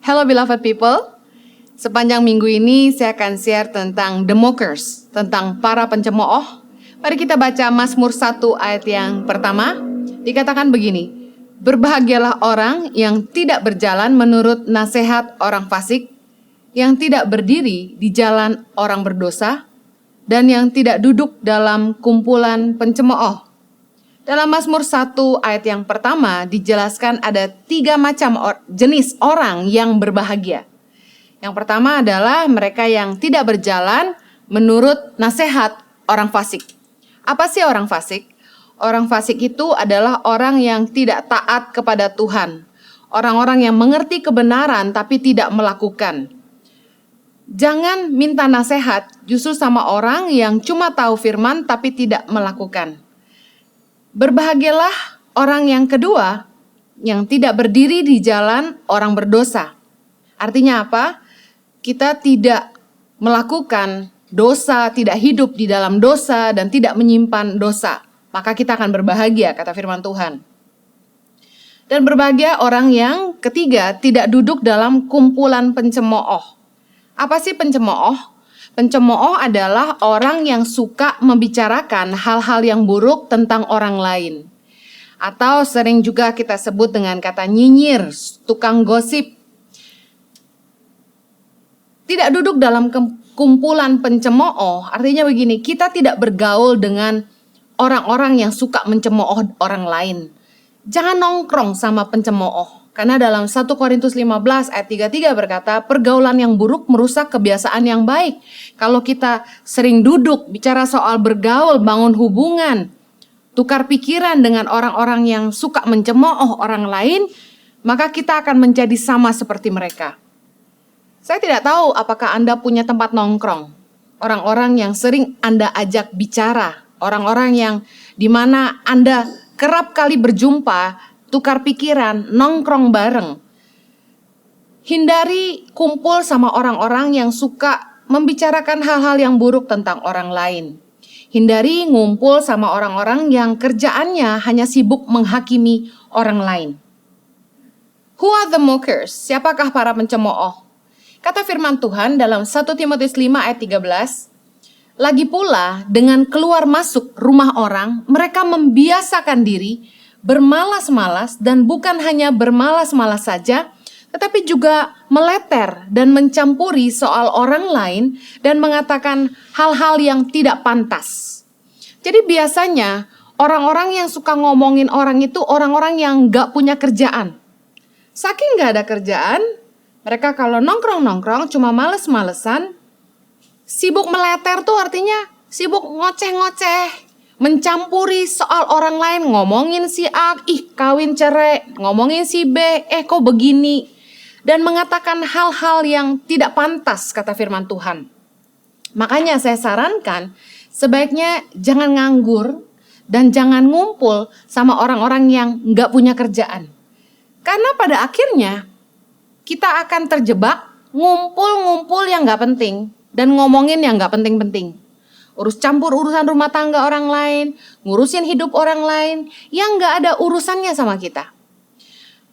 Hello beloved people, sepanjang minggu ini saya akan share tentang the mockers, tentang para pencemooh. Mari kita baca Mazmur 1 ayat yang pertama. Dikatakan begini, berbahagialah orang yang tidak berjalan menurut nasihat orang fasik, yang tidak berdiri di jalan orang berdosa, dan yang tidak duduk dalam kumpulan pencemooh. Dalam Mazmur 1 ayat yang pertama dijelaskan ada 3 macam jenis orang yang berbahagia. Yang pertama adalah mereka yang tidak berjalan menurut nasihat orang fasik. Apa sih orang fasik? Orang fasik itu adalah orang yang tidak taat kepada Tuhan. Orang-orang yang mengerti kebenaran tapi tidak melakukan. Jangan minta nasihat justru sama orang yang cuma tahu firman tapi tidak melakukan. Berbahagialah orang yang kedua, yang tidak berdiri di jalan orang berdosa. Artinya apa? Kita tidak melakukan dosa, tidak hidup di dalam dosa, dan tidak menyimpan dosa. Maka kita akan berbahagia, kata firman Tuhan. Dan berbahagia orang yang ketiga, tidak duduk dalam kumpulan pencemooh. Apa sih pencemooh? Pencemooh adalah orang yang suka membicarakan hal-hal yang buruk tentang orang lain. Atau sering juga kita sebut dengan kata nyinyir, tukang gosip. Tidak duduk dalam kumpulan pencemooh, artinya begini, kita tidak bergaul dengan orang-orang yang suka mencemooh orang lain. Jangan nongkrong sama pencemooh. Karena dalam 1 Korintus 15 ayat 33 berkata, pergaulan yang buruk merusak kebiasaan yang baik. Kalau kita sering duduk, bicara soal bergaul, bangun hubungan, tukar pikiran dengan orang-orang yang suka mencemooh orang lain, maka kita akan menjadi sama seperti mereka. Saya tidak tahu apakah Anda punya tempat nongkrong. Orang-orang yang sering Anda ajak bicara, orang-orang yang dimana Anda kerap kali berjumpa, tukar pikiran, nongkrong bareng. Hindari kumpul sama orang-orang yang suka membicarakan hal-hal yang buruk tentang orang lain. Hindari ngumpul sama orang-orang yang kerjaannya hanya sibuk menghakimi orang lain. Who are the mockers? Siapakah para pencemooh? Kata firman Tuhan dalam 1 Timotius 5 ayat 13, lagi pula dengan keluar masuk rumah orang, mereka membiasakan diri bermalas-malas, dan bukan hanya bermalas-malas saja, tetapi juga meleter dan mencampuri soal orang lain dan mengatakan hal-hal yang tidak pantas. Jadi biasanya orang-orang yang suka ngomongin orang itu orang-orang yang gak punya kerjaan. Saking gak ada kerjaan, mereka kalau nongkrong-nongkrong cuma males-malesan. Sibuk meleter tuh artinya sibuk ngoceh-ngoceh, mencampuri soal orang lain, ngomongin si A, kawin cerai, ngomongin si B, kok begini, dan mengatakan hal-hal yang tidak pantas, kata firman Tuhan. Makanya saya sarankan sebaiknya jangan nganggur dan jangan ngumpul sama orang-orang yang gak punya kerjaan. Karena pada akhirnya kita akan terjebak ngumpul-ngumpul yang gak penting dan ngomongin yang gak penting-penting. Urus campur urusan rumah tangga orang lain, ngurusin hidup orang lain yang gak ada urusannya sama kita.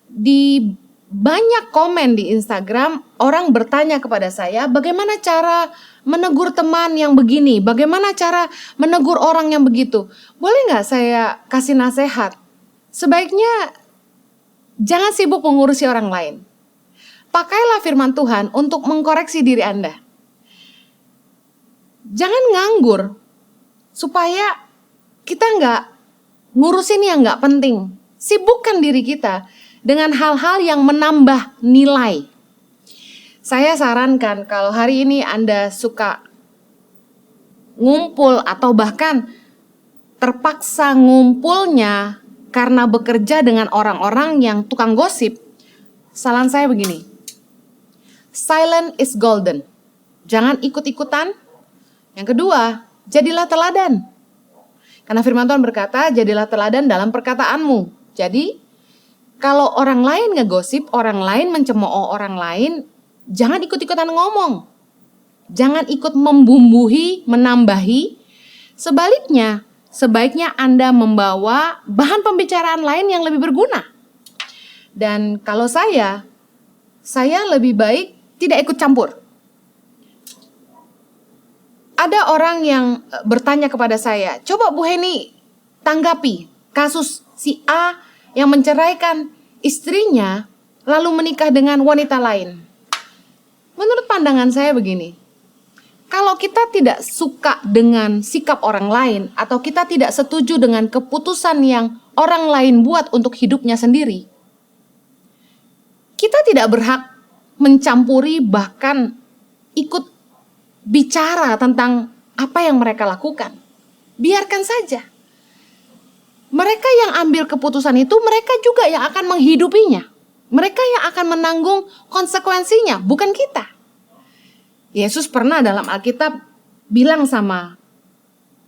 Di banyak komen di Instagram, orang bertanya kepada saya, bagaimana cara menegur teman yang begini? Bagaimana cara menegur orang yang begitu? Boleh gak saya kasih nasihat? Sebaiknya jangan sibuk mengurusi orang lain. Pakailah firman Tuhan untuk mengkoreksi diri Anda. Jangan nganggur supaya kita nggak ngurusin yang nggak penting. Sibukkan diri kita dengan hal-hal yang menambah nilai. Saya sarankan kalau hari ini Anda suka ngumpul atau bahkan terpaksa ngumpulnya karena bekerja dengan orang-orang yang tukang gosip, saran saya begini, silent is golden. Jangan ikut-ikutan. Yang kedua, jadilah teladan. Karena firman Tuhan berkata, jadilah teladan dalam perkataanmu. Jadi, kalau orang lain ngegosip, orang lain mencemooh orang lain, jangan ikut-ikutan ngomong. Jangan ikut membumbuhi, menambahi. Sebaliknya, sebaiknya Anda membawa bahan pembicaraan lain yang lebih berguna. Dan kalau saya saya lebih baik tidak ikut campur. Ada orang yang bertanya kepada saya, coba Bu Heni tanggapi kasus si A yang menceraikan istrinya lalu menikah dengan wanita lain. Menurut pandangan saya begini, kalau kita tidak suka dengan sikap orang lain atau kita tidak setuju dengan keputusan yang orang lain buat untuk hidupnya sendiri, kita tidak berhak mencampuri bahkan ikut bicara tentang apa yang mereka lakukan. Biarkan saja. Mereka yang ambil keputusan itu, mereka juga yang akan menghidupinya. Mereka yang akan menanggung konsekuensinya, bukan kita. Yesus pernah dalam Alkitab bilang sama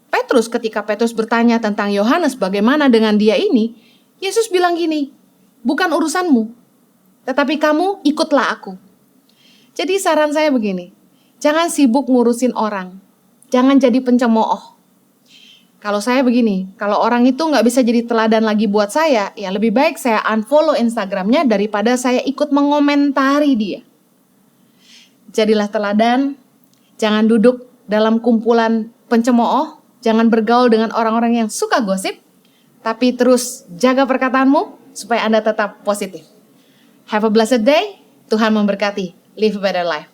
Petrus ketika Petrus bertanya tentang Yohanes bagaimana dengan dia ini. Yesus bilang gini, bukan urusanmu, tetapi kamu ikutlah aku. Jadi saran saya begini, jangan sibuk ngurusin orang, jangan jadi pencemooh. Kalau saya begini, kalau orang itu nggak bisa jadi teladan lagi buat saya, ya lebih baik saya unfollow Instagramnya daripada saya ikut mengomentari dia. Jadilah teladan, jangan duduk dalam kumpulan pencemooh, jangan bergaul dengan orang-orang yang suka gosip, tapi terus jaga perkataanmu supaya Anda tetap positif. Have a blessed day, Tuhan memberkati. Live a better life.